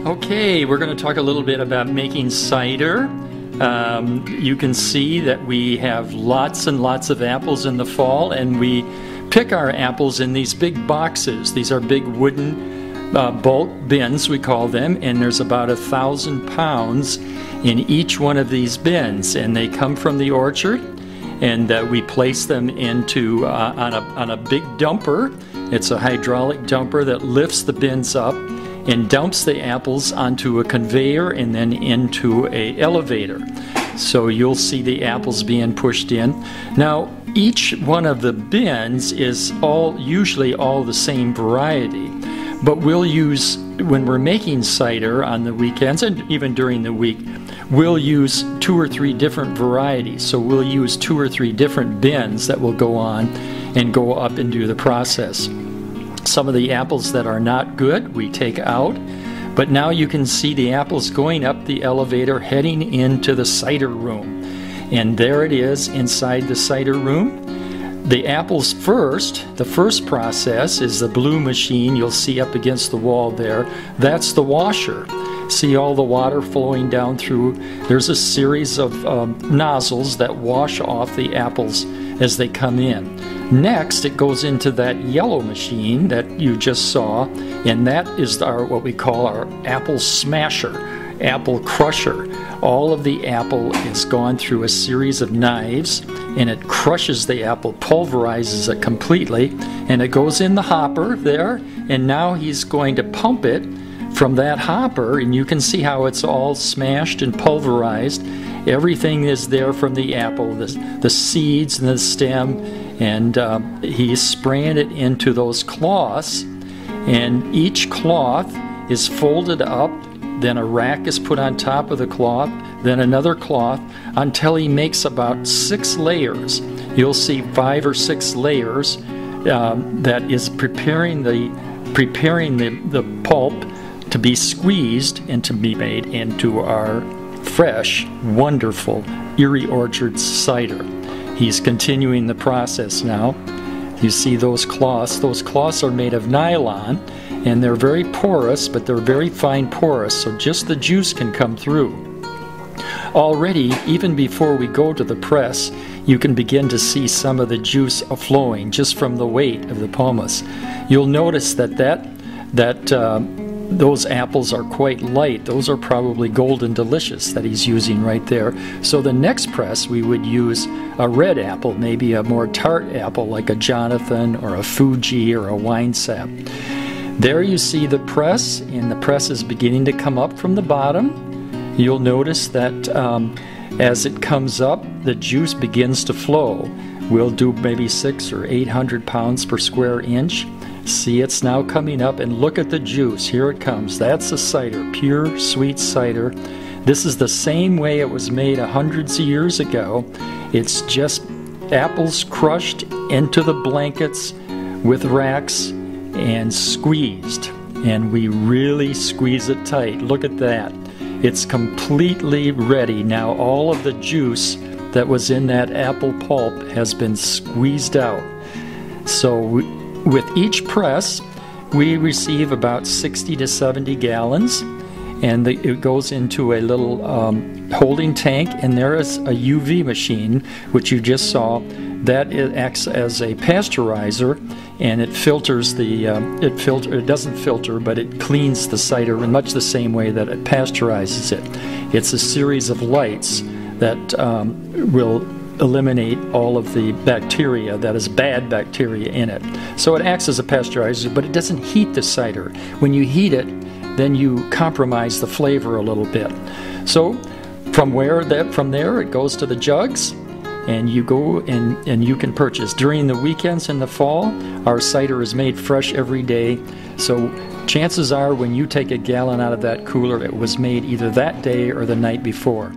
Okay, we're going to talk a little bit about making cider. You can see that we have lots and lots of apples in the fall, and we pick our apples in these big boxes. These are big wooden bulk bins, we call them, and there's about 1,000 pounds in each one of these bins, and they come from the orchard, and we place them into on a big dumper. It's a hydraulic dumper that lifts the bins up and dumps the apples onto a conveyor and then into an elevator. So you'll see the apples being pushed in. Now, each one of the bins is usually all the same variety, but we'll use, when we're making cider on the weekends and even during the week, we'll use 2 or 3 different varieties. So we'll use 2 or 3 different bins that will go on and go up and do the process. Some of the apples that are not good we take out, but now you can see the apples going up the elevator heading into the cider room. And there it is inside the cider room. The apples first, the first process is the blue machine you'll see up against the wall there. That's the washer. See all the water flowing down through. There's a series of nozzles that wash off the apples as they come in. Next, it goes into that yellow machine that you just saw, and that is what we call our apple smasher, apple crusher. All of the apple is gone through a series of knives, and it crushes the apple, pulverizes it completely, and it goes in the hopper there, and now he's going to pump it from that hopper, and you can see how it's all smashed and pulverized. Everything is there from the apple, the seeds and the stem, and he's spraying it into those cloths, and each cloth is folded up, then a rack is put on top of the cloth, then another cloth, until he makes about 6 layers. You'll see 5 or 6 layers that is preparing the pulp to be squeezed and to be made into our fresh, wonderful Erie Orchards cider. He's continuing the process now. You see those cloths. Those cloths are made of nylon, and they're very porous, but they're very fine porous, so just the juice can come through. Already, even before we go to the press, you can begin to see some of the juice flowing just from the weight of the pomace. You'll notice that those apples are quite light. Those are probably Golden Delicious that he's using right there. So the next press we would use a red apple, maybe a more tart apple like a Jonathan or a Fuji or a Wine Sap. There you see the press, and the press is beginning to come up from the bottom. You'll notice that as it comes up, the juice begins to flow. We'll do maybe 600 or 800 pounds per square inch. See, it's now coming up, and look at the juice. Here it comes. That's a cider, pure sweet cider. This is the same way it was made hundreds of years ago. It's just apples crushed into the blankets with racks and squeezed. And we really squeeze it tight. Look at that. It's completely ready. Now all of the juice that was in that apple pulp has been squeezed out. So with each press, we receive about 60 to 70 gallons, and it goes into a little holding tank, and there is a UV machine, which you just saw, that it acts as a pasteurizer, and it filters it doesn't filter, but it cleans the cider in much the same way that it pasteurizes it. It's a series of lights that will eliminate all of the bacteria, that is bad bacteria in it. So it acts as a pasteurizer, but it doesn't heat the cider. When you heat it, then you compromise the flavor a little bit. So from there it goes to the jugs, and you go and you can purchase. During the weekends in the fall, our cider is made fresh every day, so chances are when you take a gallon out of that cooler, it was made either that day or the night before.